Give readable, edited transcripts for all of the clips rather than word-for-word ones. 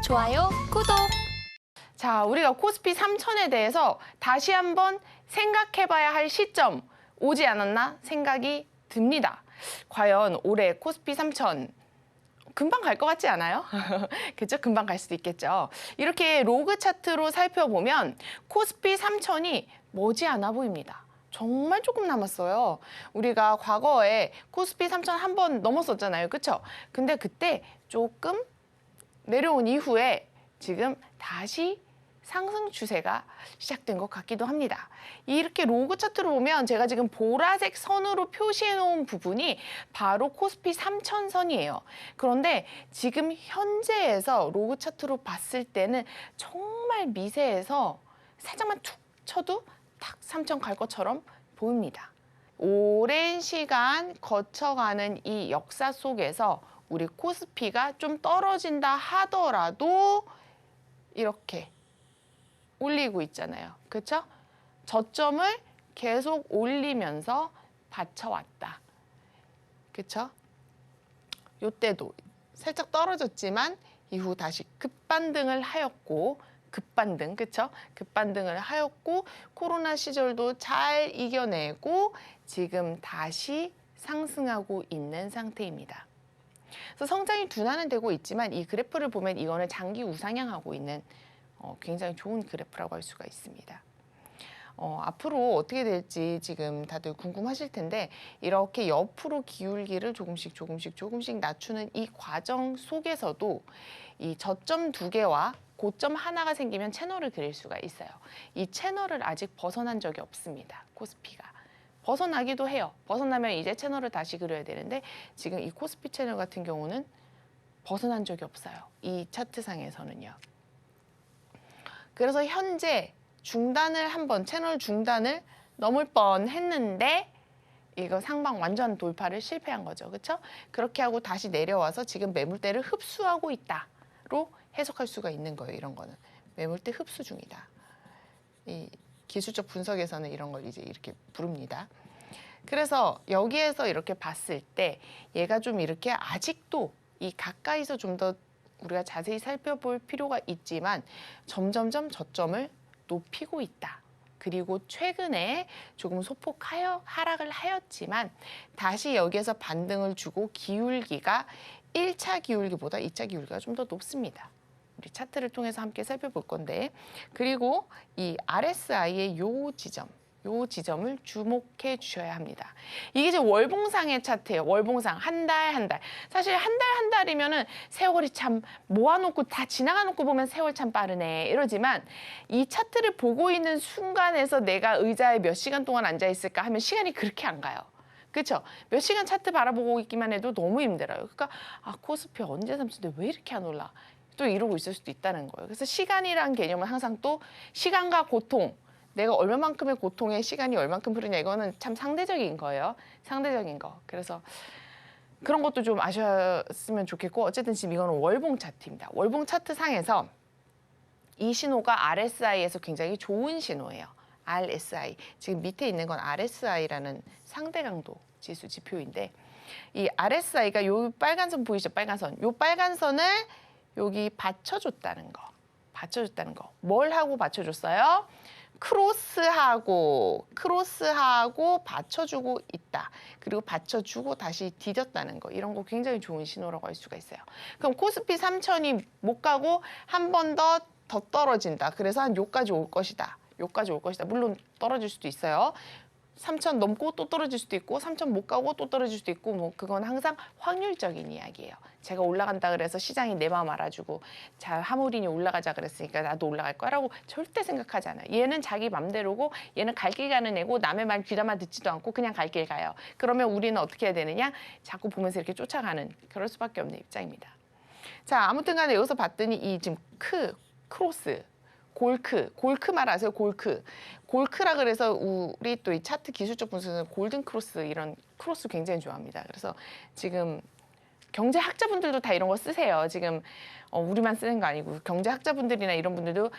좋아요, 구독. 자, 우리가 코스피 3000에 대해서 다시 한번 생각해봐야 할 시점 오지 않았나 생각이 듭니다. 과연 올해 코스피 3000 금방 갈 것 같지 않아요? 그죠? 금방 갈 수도 있겠죠. 이렇게 로그 차트로 살펴보면 코스피 3000이 머지않아 보입니다. 정말 조금 남았어요. 우리가 과거에 코스피 3000 한 번 넘었었잖아요. 그렇죠? 근데 그때 조금 내려온 이후에 지금 다시 상승 추세가 시작된 것 같기도 합니다. 이렇게 로그 차트로 보면 제가 지금 보라색 선으로 표시해 놓은 부분이 바로 코스피 3000선이에요. 그런데 지금 현재에서 로그 차트로 봤을 때는 정말 미세해서 살짝만 툭 쳐도 탁 3000 갈 것처럼 보입니다. 오랜 시간 거쳐가는 이 역사 속에서 우리 코스피가 좀 떨어진다 하더라도 이렇게 올리고 있잖아요. 그렇죠? 저점을 계속 올리면서 받쳐왔다. 그렇죠? 요때도 살짝 떨어졌지만 이후 다시 급반등을 하였고 급반등, 그렇죠? 급반등을 하였고 코로나 시절도 잘 이겨내고 지금 다시 상승하고 있는 상태입니다. 그래서 성장이 둔화는 되고 있지만 이 그래프를 보면 이거는 장기 우상향하고 있는 굉장히 좋은 그래프라고 할 수가 있습니다. 앞으로 어떻게 될지 지금 다들 궁금하실 텐데 이렇게 옆으로 기울기를 조금씩 낮추는 이 과정 속에서도 이 저점 두 개와 고점 하나가 생기면 채널을 그릴 수가 있어요. 이 채널을 아직 벗어난 적이 없습니다. 코스피가. 벗어나기도 해요. 벗어나면 이제 채널을 다시 그려야 되는데 지금 이 코스피 채널 같은 경우는 벗어난 적이 없어요. 이 차트상에서는요. 그래서 현재 중단을 한번 채널 중단을 넘을 뻔했는데 이거 상방 완전 돌파를 실패한 거죠. 그렇죠? 그렇게 하고 다시 내려와서 지금 매물대를 흡수하고 있다로 해석할 수가 있는 거예요. 이런 거는 매물대 흡수 중이다. 이 기술적 분석에서는 이런 걸 이제 이렇게 부릅니다. 그래서 여기에서 이렇게 봤을 때 얘가 좀 이렇게 아직도 이 가까이서 좀 더 우리가 자세히 살펴볼 필요가 있지만 점점점 저점을 높이고 있다. 그리고 최근에 조금 소폭 하락을 하였지만 다시 여기에서 반등을 주고 기울기가 1차 기울기보다 2차 기울기가 좀 더 높습니다. 우리 차트를 통해서 함께 살펴볼 건데 그리고 이 RSI의 요 지점을 주목해 주셔야 합니다. 이게 이제 월봉상의 차트예요. 월봉상 한 달. 사실 한 달이면은 세월이 참 모아놓고 다 지나가 놓고 보면 세월 참 빠르네 이러지만 이 차트를 보고 있는 순간에서 내가 의자에 몇 시간 동안 앉아 있을까 하면 시간이 그렇게 안 가요. 그렇죠? 몇 시간 차트 바라보고 있기만 해도 너무 힘들어요. 그러니까 코스피 언제 30인데 왜 이렇게 안 올라? 또 이러고 있을 수도 있다는 거예요. 그래서 시간이란 개념은 항상 또 시간과 고통, 내가 얼마만큼의 고통에 시간이 얼만큼 흐르냐 이거는 참 상대적인 거예요. 상대적인 거. 그래서 그런 것도 좀 아셨으면 좋겠고 어쨌든 지금 이거는 월봉 차트입니다. 월봉 차트 상에서 이 신호가 RSI에서 굉장히 좋은 신호예요. RSI. 지금 밑에 있는 건 RSI라는 상대 강도 지수 지표인데 이 RSI가 요 빨간 선 보이시죠? 빨간 선. 요 빨간 선을 여기 받쳐줬다는 거. 뭘 하고 받쳐줬어요? 크로스하고 받쳐주고 있다. 그리고 받쳐주고 다시 디뎠다는 거. 이런 거 굉장히 좋은 신호라고 할 수가 있어요. 그럼 코스피 3000이 못 가고 한 번 더 떨어진다. 그래서 한 요까지 올 것이다. 물론 떨어질 수도 있어요. 3000 넘고 또 떨어질 수도 있고 3000 못 가고 또 떨어질 수도 있고 뭐 그건 항상 확률적인 이야기예요. 제가 올라간다 그래서 시장이 내 마음 알아주고 자 하모린이 올라가자 그랬으니까 나도 올라갈 거라고 절대 생각하지 않아요. 얘는 자기 맘대로고 얘는 갈 길 가는 애고 남의 말 귀담아 듣지도 않고 그냥 갈 길 가요. 그러면 우리는 어떻게 해야 되느냐? 자꾸 보면서 이렇게 쫓아가는 그럴 수밖에 없는 입장입니다. 자 아무튼 간에 여기서 봤더니 이 지금 크로스 골크 말 아세요? 골크라 그래서 우리 또 이 차트 기술적 분석은 골든 크로스 이런 크로스 굉장히 좋아합니다. 그래서 지금 경제학자분들도 다 이런 거 쓰세요. 지금 우리만 쓰는 거 아니고 경제학자분들이나 이런 분들도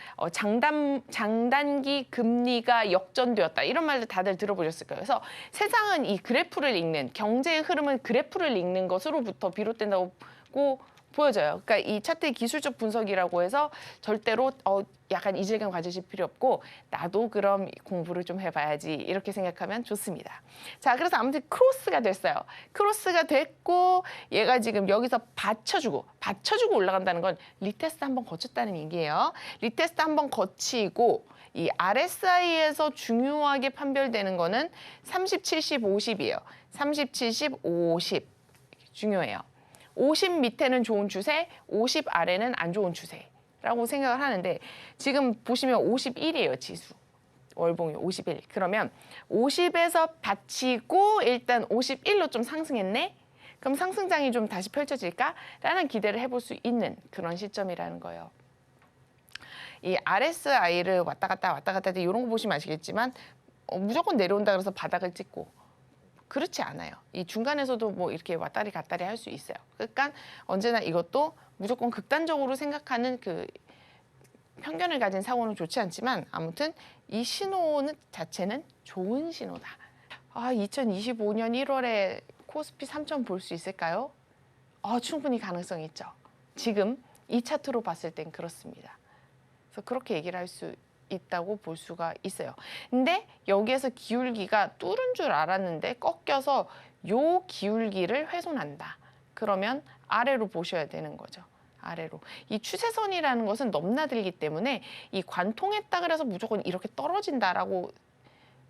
장단기 금리가 역전되었다 이런 말들 다들 들어보셨을 거예요. 그래서 세상은 이 그래프를 읽는 경제의 흐름은 그래프를 읽는 것으로부터 비롯된다고 보여져요. 그러니까 이 차트의 기술적 분석이라고 해서 절대로 약간 이질감 가지실 필요 없고 나도 그럼 공부를 좀 해봐야지 이렇게 생각하면 좋습니다. 자, 그래서 아무튼 크로스가 됐어요. 크로스가 됐고 얘가 지금 여기서 받쳐주고 올라간다는 건 리테스트 한번 거쳤다는 얘기예요. 리테스트 한번 거치고 이 RSI에서 중요하게 판별되는 거는 30, 70, 50이에요. 30, 70, 50 중요해요. 50 밑에는 좋은 추세, 50 아래는 안 좋은 추세라고 생각을 하는데 지금 보시면 51이에요, 지수. 월봉이 51. 그러면 50에서 받치고 일단 51로 좀 상승했네? 그럼 상승장이 좀 다시 펼쳐질까라는 기대를 해볼 수 있는 그런 시점이라는 거예요. 이 RSI를 왔다 갔다 이런 거 보시면 아시겠지만 무조건 내려온다 그래서 바닥을 찍고 그렇지 않아요. 이 중간에서도 뭐 이렇게 왔다리 갔다리 할 수 있어요. 그러니까 언제나 이것도 무조건 극단적으로 생각하는 그 편견을 가진 사고는 좋지 않지만 아무튼 이 신호는 자체는 좋은 신호다. 2025년 1월에 코스피 3천 볼 수 있을까요? 충분히 가능성이 있죠. 지금 이 차트로 봤을 땐 그렇습니다. 그래서 그렇게 얘기를 할 수 있다고 볼 수가 있어요. 근데 여기에서 기울기가 뚫은 줄 알았는데 꺾여서 요 기울기를 훼손한다. 그러면 아래로 보셔야 되는 거죠. 아래로. 이 추세선이라는 것은 넘나들기 때문에 이 관통했다 그래서 무조건 이렇게 떨어진다라고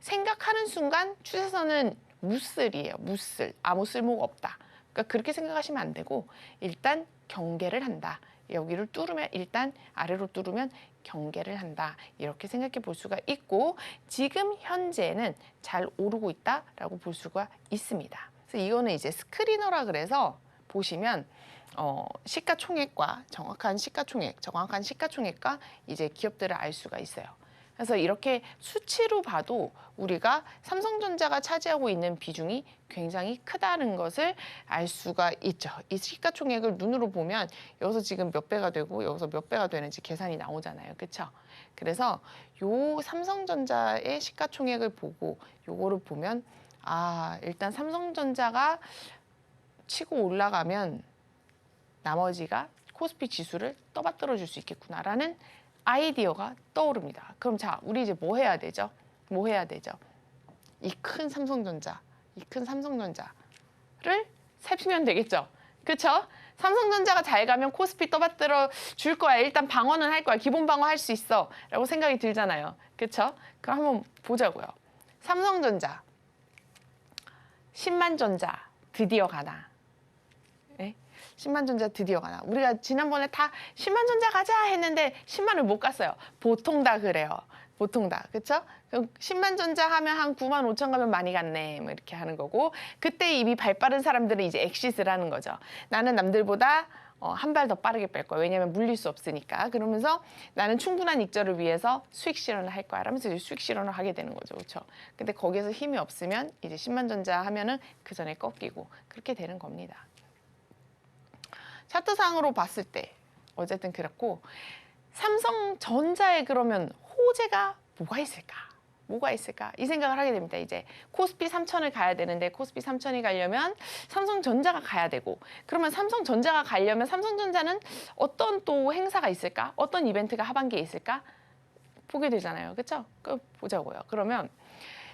생각하는 순간 추세선은 무쓸이에요. 무쓸. 아무 쓸모가 없다. 그러니까 그렇게 생각하시면 안 되고 일단 경계를 한다. 여기를 뚫으면 일단 아래로 뚫으면 경계를 한다. 이렇게 생각해 볼 수가 있고 지금 현재는 잘 오르고 있다라고 볼 수가 있습니다. 그래서 이거는 이제 스크리너라 그래서 보시면 시가총액과 정확한 시가총액과 이제 기업들을 알 수가 있어요. 그래서 이렇게 수치로 봐도 우리가 삼성전자가 차지하고 있는 비중이 굉장히 크다는 것을 알 수가 있죠. 이 시가총액을 눈으로 보면 여기서 지금 몇 배가 되고 여기서 몇 배가 되는지 계산이 나오잖아요. 그렇죠? 그래서 요 삼성전자의 시가총액을 보고 요거를 보면 일단 삼성전자가 치고 올라가면 나머지가 코스피 지수를 떠받들어 줄 수 있겠구나라는 아이디어가 떠오릅니다. 그럼 자, 우리 이제 뭐 해야 되죠? 이 큰 삼성전자를 살피면 되겠죠? 그렇죠? 삼성전자가 잘 가면 코스피 떠받들어 줄 거야. 일단 방어는 할 거야. 기본 방어 할 수 있어. 라고 생각이 들잖아요. 그렇죠? 그럼 한번 보자고요. 삼성전자, 10만 전자 드디어 가나? 10만 전자 드디어 가나. 우리가 지난번에 다 10만 전자 가자 했는데 10만을 못 갔어요. 보통 다 그래요. 보통 다. 그렇죠? 그럼 10만 전자 하면 한 9만 5천 가면 많이 갔네. 뭐 이렇게 하는 거고 그때 이미 발 빠른 사람들은 이제 엑시스를 하는 거죠. 나는 남들보다 한 발 더 빠르게 뺄 거야. 왜냐하면 물릴 수 없으니까. 그러면서 나는 충분한 익절을 위해서 수익 실현을 할 거야. 라면서 이제 수익 실현을 하게 되는 거죠. 그렇죠? 근데 거기에서 힘이 없으면 이제 10만 전자 하면은 그 전에 꺾이고 그렇게 되는 겁니다. 차트상으로 봤을 때 어쨌든 그렇고 삼성전자에 그러면 호재가 뭐가 있을까? 이 생각을 하게 됩니다. 이제 코스피 3천을 가야 되는데 코스피 3천이 가려면 삼성전자가 가야 되고 그러면 삼성전자가 가려면 삼성전자는 어떤 또 행사가 있을까? 어떤 이벤트가 하반기에 있을까? 보게 되잖아요. 그렇죠? 보자고요. 그러면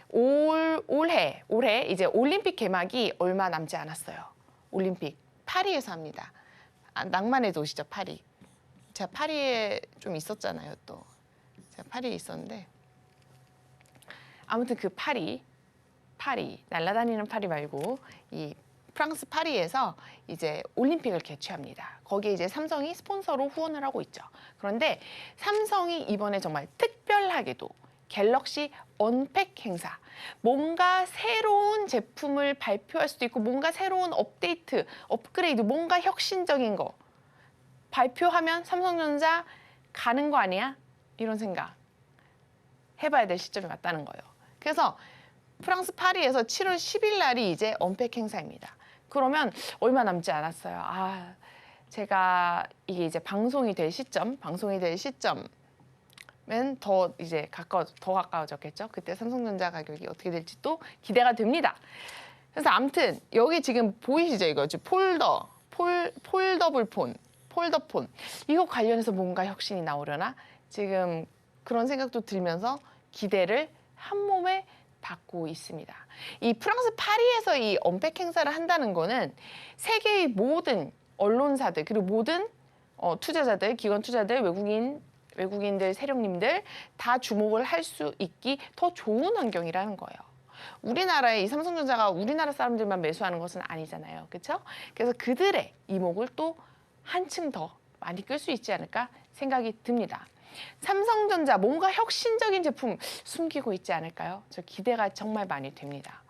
올해 이제 올림픽 개막이 얼마 남지 않았어요. 올림픽 파리에서 합니다. 낭만의 도시죠, 파리. 제가 파리에 좀 있었잖아요, 또. 제가 파리에 있었는데 아무튼 그 파리 날아다니는 파리 말고 이 프랑스 파리에서 이제 올림픽을 개최합니다. 거기에 이제 삼성이 스폰서로 후원을 하고 있죠. 그런데 삼성이 이번에 정말 특별하게도 갤럭시 언팩 행사, 뭔가 새로운 제품을 발표할 수도 있고 뭔가 새로운 업데이트, 업그레이드, 뭔가 혁신적인 거 발표하면 삼성전자 가는 거 아니야? 이런 생각 해봐야 될 시점이 왔다는 거예요. 그래서 프랑스 파리에서 7월 10일 날이 이제 언팩 행사입니다. 그러면 얼마 남지 않았어요. 제가 이게 이제 방송이 될 시점은 더 이제 더 가까워졌겠죠. 그때 삼성전자 가격이 어떻게 될지 또 기대가 됩니다. 그래서 아무튼 여기 지금 보이시죠? 이거 폴더 폴더블 폰, 폴더폰 이거 관련해서 뭔가 혁신이 나오려나? 지금 그런 생각도 들면서 기대를 한 몸에 받고 있습니다. 이 프랑스 파리에서 이 언팩 행사를 한다는 거는 세계의 모든 언론사들 그리고 모든 투자자들, 기관 투자들, 외국인들, 세력님들 다 주목을 할 수 있기 더 좋은 환경이라는 거예요. 우리나라의 이 삼성전자가 우리나라 사람들만 매수하는 것은 아니잖아요. 그렇죠? 그래서 그들의 이목을 또 한층 더 많이 끌 수 있지 않을까 생각이 듭니다. 삼성전자 뭔가 혁신적인 제품 숨기고 있지 않을까요? 저 기대가 정말 많이 됩니다.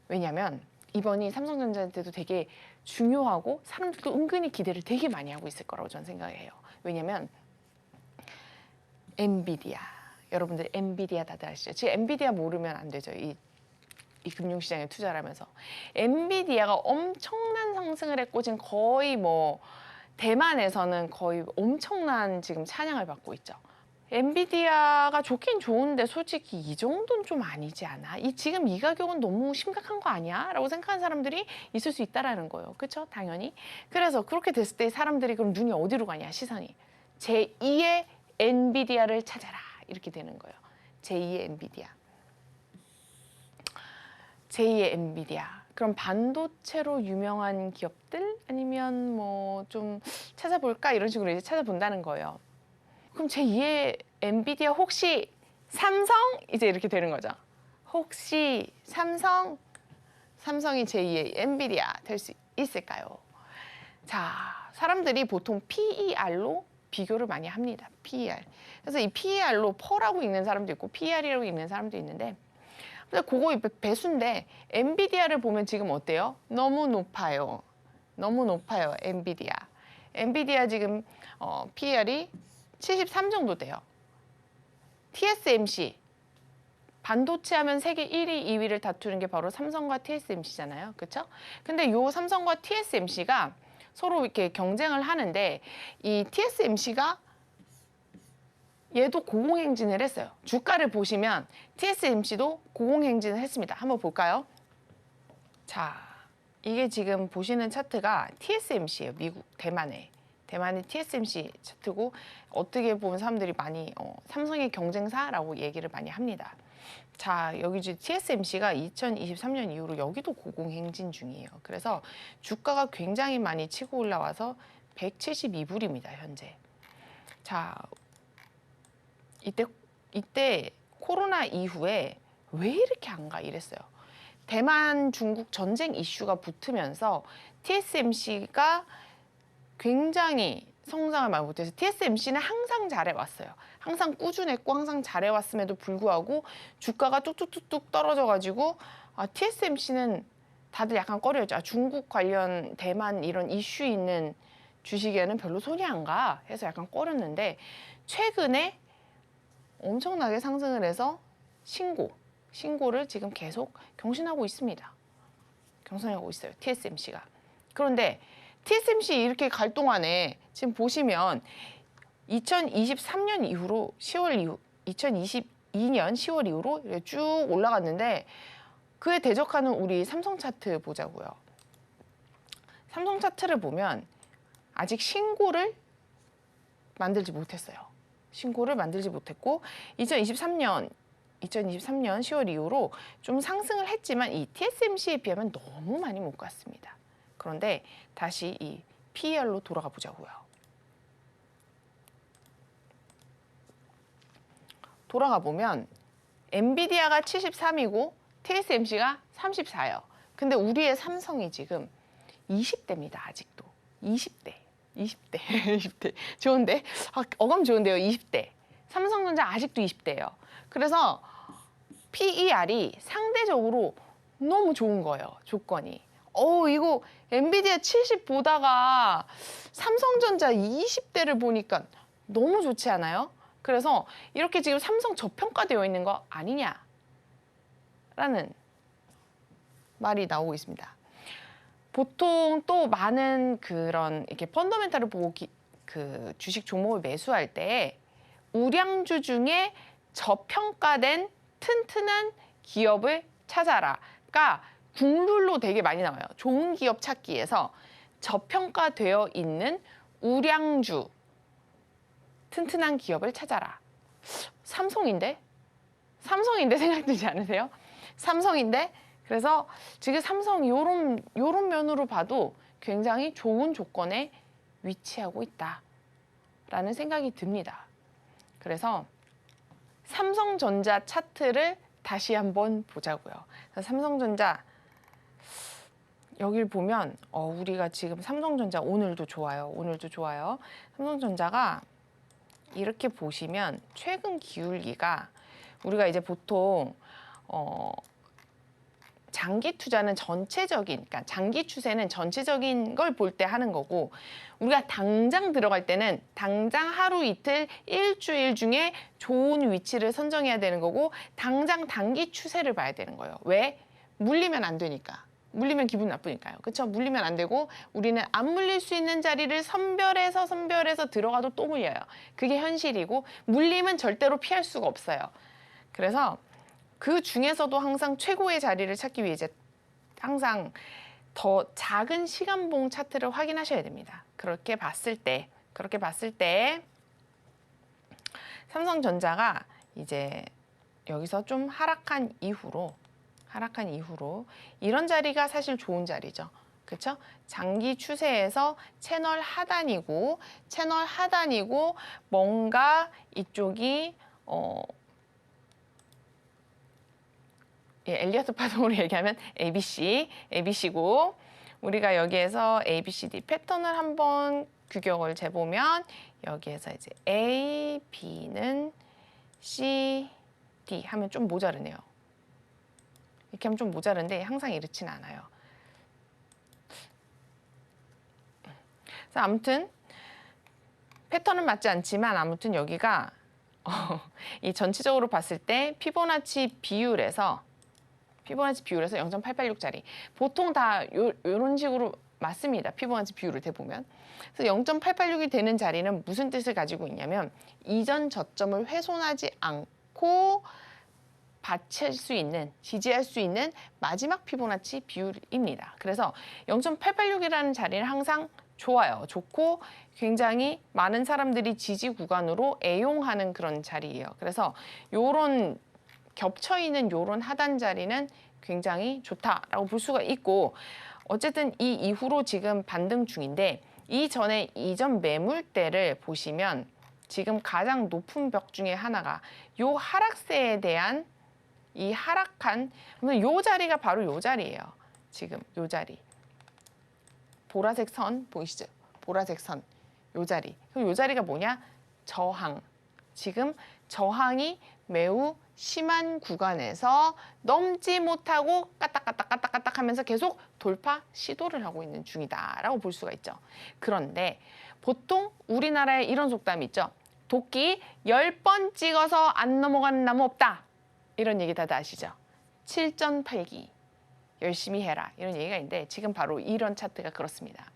왜냐하면 이번이 삼성전자한테도 되게 중요하고 사람들도 은근히 기대를 되게 많이 하고 있을 거라고 저는 생각해요. 왜냐하면 엔비디아, 여러분들 엔비디아 다들 아시죠? 지금 엔비디아 모르면 안 되죠. 이 금융시장에 투자를 하면서 엔비디아가 엄청난 상승을 했고 지금 거의 뭐 대만에서는 거의 엄청난 지금 찬양을 받고 있죠. 엔비디아가 좋긴 좋은데 솔직히 이 정도는 좀 아니지 않아? 지금 이 가격은 너무 심각한 거 아니야? 라고 생각하는 사람들이 있을 수 있다라는 거예요. 그렇죠? 당연히. 그래서 그렇게 됐을 때 사람들이 그럼 눈이 어디로 가냐? 시선이. 제2의 엔비디아를 찾아라. 이렇게 되는 거예요. 제2의 엔비디아. 제2의 엔비디아. 그럼 반도체로 유명한 기업들 아니면 뭐 좀 찾아볼까 이런 식으로 이제 찾아본다는 거예요. 그럼 제2의 엔비디아 혹시 삼성 이제 이렇게 되는 거죠. 혹시 삼성이 제2의 엔비디아 될 수 있을까요? 자, 사람들이 보통 PER로 비교를 많이 합니다. PER. 그래서 이 PER로 퍼라고 읽는 사람도 있고 PER이라고 읽는 사람도 있는데 그거 배수인데 엔비디아를 보면 지금 어때요? 너무 높아요. 너무 높아요. 엔비디아 지금 PER이 73 정도 돼요. TSMC 반도체 하면 세계 1위, 2위를 다투는 게 바로 삼성과 TSMC잖아요. 그렇죠? 근데 요 삼성과 TSMC가 서로 이렇게 경쟁을 하는데 이 TSMC가 얘도 고공행진을 했어요. 주가를 보시면 TSMC도 고공행진을 했습니다. 한번 볼까요? 자, 이게 지금 보시는 차트가 TSMC예요. 대만의 TSMC 차트고 어떻게 보면 사람들이 많이 삼성의 경쟁사라고 얘기를 많이 합니다. 자, 여기 이제 TSMC가 2023년 이후로 여기도 고공행진 중이에요. 그래서 주가가 굉장히 많이 치고 올라와서 172불입니다, 현재. 자, 이때 코로나 이후에 왜 이렇게 안 가 이랬어요. 대만, 중국 전쟁 이슈가 붙으면서 TSMC가 굉장히 성장을 많이 못해서 TSMC는 항상 잘해왔어요. 항상 꾸준했고 항상 잘해왔음에도 불구하고 주가가 뚝뚝뚝뚝 떨어져가지고 TSMC는 다들 약간 꺼려했죠. 중국 관련 대만 이런 이슈 있는 주식에는 별로 손이 안 가 해서 약간 꺼렸는데 최근에 엄청나게 상승을 해서 신고를 지금 계속 경신하고 있습니다. 경신하고 있어요. TSMC가. 그런데 TSMC 이렇게 갈 동안에 지금 보시면 2023년 이후로 2022년 10월 이후로 쭉 올라갔는데 그에 대적하는 우리 삼성 차트 보자고요. 삼성 차트를 보면 아직 신고를 만들지 못했어요. 신고를 만들지 못했고 2023년 10월 이후로 좀 상승을 했지만 이 TSMC에 비하면 너무 많이 못 갔습니다. 그런데 다시 이 PER로 돌아가 보자고요. 돌아가 보면 엔비디아가 73이고 TSMC가 34예요. 근데 우리의 삼성이 지금 20대입니다. 아직도. 20대. 좋은데? 어감 좋은데요. 20대. 삼성전자 아직도 20대예요. 그래서 PER이 상대적으로 너무 좋은 거예요. 조건이. 이거 엔비디아 70 보다가 삼성전자 20대를 보니까 너무 좋지 않아요? 그래서 이렇게 지금 삼성 저평가되어 있는 거 아니냐라는 말이 나오고 있습니다. 보통 또 많은 그런 이렇게 펀더멘탈을 보고 그 주식 종목을 매수할 때 우량주 중에 저평가된 튼튼한 기업을 찾아라가 국룰로 되게 많이 나와요. 좋은 기업 찾기에서 저평가되어 있는 우량주, 튼튼한 기업을 찾아라. 삼성인데? 삼성인데 생각되지 않으세요? 삼성인데? 그래서 지금 삼성 요런 면으로 봐도 굉장히 좋은 조건에 위치하고 있다라는 생각이 듭니다. 그래서 삼성전자 차트를 다시 한번 보자고요. 삼성전자 여길 보면 우리가 지금 삼성전자 오늘도 좋아요. 오늘도 좋아요. 삼성전자가 이렇게 보시면 최근 기울기가 우리가 이제 보통 장기 투자는 전체적인, 그러니까 장기 추세는 전체적인 걸 볼 때 하는 거고, 우리가 당장 들어갈 때는 당장 하루 이틀 일주일 중에 좋은 위치를 선정해야 되는 거고, 당장 단기 추세를 봐야 되는 거예요. 왜? 물리면 안 되니까. 물리면 기분 나쁘니까요. 그렇죠? 물리면 안 되고, 우리는 안 물릴 수 있는 자리를 선별해서 들어가도 또 물려요. 그게 현실이고, 물림은 절대로 피할 수가 없어요. 그래서 그 중에서도 항상 최고의 자리를 찾기 위해 이제 항상 더 작은 시간봉 차트를 확인하셔야 됩니다. 그렇게 봤을 때 삼성전자가 이제 여기서 좀 하락한 이후로 이런 자리가 사실 좋은 자리죠. 그렇죠? 장기 추세에서 채널 하단이고 뭔가 이쪽이 엘리어트 파동으로 얘기하면 ABC고 우리가 여기에서 ABCD 패턴을 한번 규격을 재보면 여기에서 이제 A, B는 C, D 하면 좀 모자르네요. 이렇게 하면 좀 모자른데 항상 이렇진 않아요. 그래서 아무튼 패턴은 맞지 않지만 아무튼 여기가 이 전체적으로 봤을 때 피보나치 비율에서 0.886짜리 보통 다 요런 식으로 맞습니다. 피보나치 비율을 대보면. 그래서 0.886이 되는 자리는 무슨 뜻을 가지고 있냐면 이전 저점을 훼손하지 않고 지지할 수 있는 마지막 피보나치 비율입니다. 그래서 0.886이라는 자리는 항상 좋고 굉장히 많은 사람들이 지지 구간으로 애용하는 그런 자리예요. 그래서 요런 겹쳐있는 요런 하단 자리는 굉장히 좋다라고 볼 수가 있고, 어쨌든 이 이후로 지금 반등 중인데 이전 매물대를 보시면 지금 가장 높은 벽 중에 하나가 요 하락세에 대한 이 하락한 요 자리가 바로 요 자리예요. 지금 요 자리 보라색 선 보이시죠? 보라색 선 요 자리. 그럼 요 자리가 뭐냐? 저항. 지금 저항이 매우 심한 구간에서 넘지 못하고 까딱까딱 하면서 계속 돌파 시도를 하고 있는 중이다라고 볼 수가 있죠. 그런데 보통 우리나라에 이런 속담이 있죠. 도끼 10번 찍어서 안 넘어가는 나무 없다. 이런 얘기 다들 아시죠? 7전8기 열심히 해라 이런 얘기가 있는데 지금 바로 이런 차트가 그렇습니다.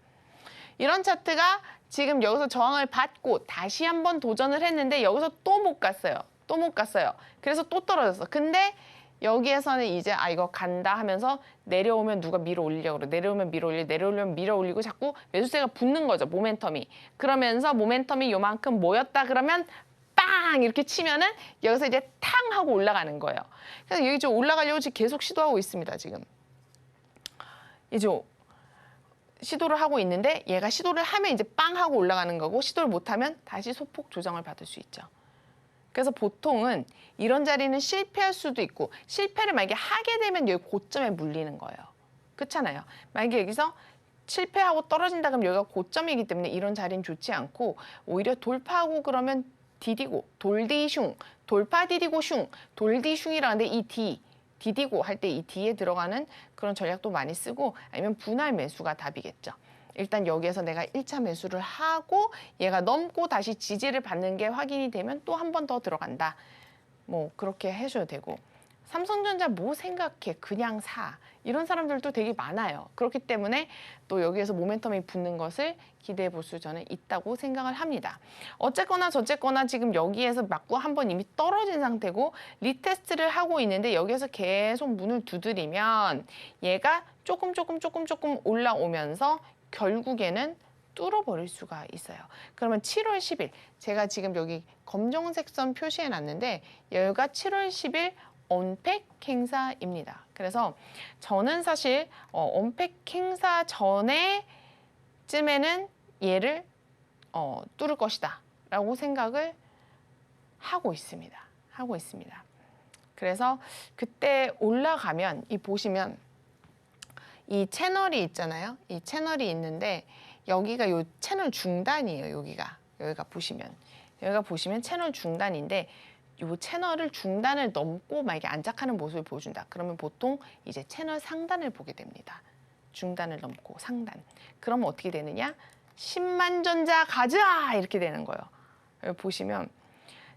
이런 차트가 지금 여기서 저항을 받고 다시 한번 도전을 했는데 여기서 또 못 갔어요. 그래서 또 떨어졌어. 근데 여기에서는 이제 이거 간다 하면서 내려오면 누가 밀어 올리려고 그래. 내려오면 밀어 올리고 자꾸 매수세가 붙는 거죠. 모멘텀이. 그러면서 모멘텀이 요만큼 모였다 그러면 빵 이렇게 치면은 여기서 이제 탕 하고 올라가는 거예요. 그래서 여기 좀 올라가려고 지금 계속 시도하고 있습니다. 지금. 이제 시도를 하고 있는데 얘가 시도를 하면 이제 빵 하고 올라가는 거고 시도를 못하면 다시 소폭 조정을 받을 수 있죠. 그래서 보통은 이런 자리는 실패할 수도 있고 실패를 만약에 하게 되면 여기 고점에 물리는 거예요. 그렇잖아요. 만약에 여기서 실패하고 떨어진다 그러면 여기가 고점이기 때문에 이런 자리는 좋지 않고 오히려 돌파하고 그러면 디디고 돌디슝 돌파 디디고 슝 돌디슝이라는데 이 디디고 할 때 이 D에 들어가는 그런 전략도 많이 쓰고 아니면 분할 매수가 답이겠죠. 일단 여기에서 내가 1차 매수를 하고 얘가 넘고 다시 지지를 받는 게 확인이 되면 또 한 번 더 들어간다. 뭐 그렇게 해줘야 되고 삼성전자 뭐 생각해 그냥 사 이런 사람들도 되게 많아요. 그렇기 때문에 또 여기에서 모멘텀이 붙는 것을 기대해 볼 수 저는 있다고 생각을 합니다. 어쨌거나 저쨌거나 지금 여기에서 맞고 한번 이미 떨어진 상태고 리테스트를 하고 있는데 여기에서 계속 문을 두드리면 얘가 조금 올라오면서 결국에는 뚫어버릴 수가 있어요. 그러면 7월 10일 제가 지금 여기 검정색 선 표시해 놨는데 여기가 7월 10일 언팩 행사입니다. 그래서 저는 사실 언팩 행사 전에 쯤에는 얘를 뚫을 것이다 라고 생각을 하고 있습니다. 그래서 그때 올라가면 보시면 이 채널이 있잖아요. 이 채널이 있는데 여기가 요 채널 중단이에요. 여기가 보시면 채널 중단인데 요 채널을 중단을 넘고 만약에 안착하는 모습을 보여준다. 그러면 보통 이제 채널 상단을 보게 됩니다. 중단을 넘고 상단. 그러면 어떻게 되느냐? 10만 전자 가자 이렇게 되는 거예요. 여기 보시면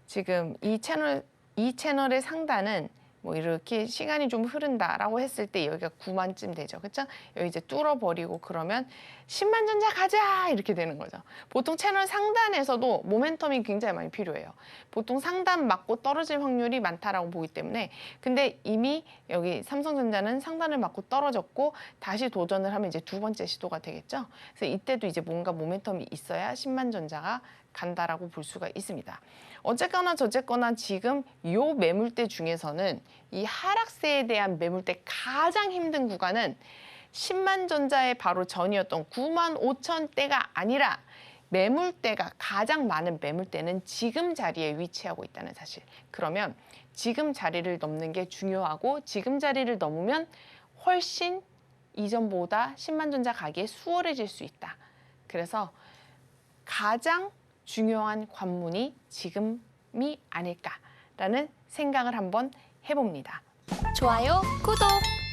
지금 이 채널의 상단은 뭐 이렇게 시간이 좀 흐른다라고 했을 때 여기가 9만쯤 되죠. 그렇죠? 여기 이제 뚫어버리고 그러면 10만 전자 가자 이렇게 되는 거죠. 보통 채널 상단에서도 모멘텀이 굉장히 많이 필요해요. 보통 상단 맞고 떨어질 확률이 많다라고 보기 때문에 근데 이미 여기 삼성전자는 상단을 맞고 떨어졌고 다시 도전을 하면 이제 두 번째 시도가 되겠죠. 그래서 이때도 이제 뭔가 모멘텀이 있어야 10만 전자가 간다라고 볼 수가 있습니다. 어쨌거나 저쨌거나 지금 요 매물대 중에서는 이 하락세에 대한 매물대 가장 힘든 구간은 10만 전자의 바로 전이었던 9만 5천 대가 아니라 매물대가 가장 많은 매물대는 지금 자리에 위치하고 있다는 사실. 그러면 지금 자리를 넘는 게 중요하고 지금 자리를 넘으면 훨씬 이전보다 10만 전자 가기에 수월해질 수 있다. 그래서 가장 중요한 관문이 지금이 아닐까라는 생각을 한번 해봅니다. 좋아요, 구독!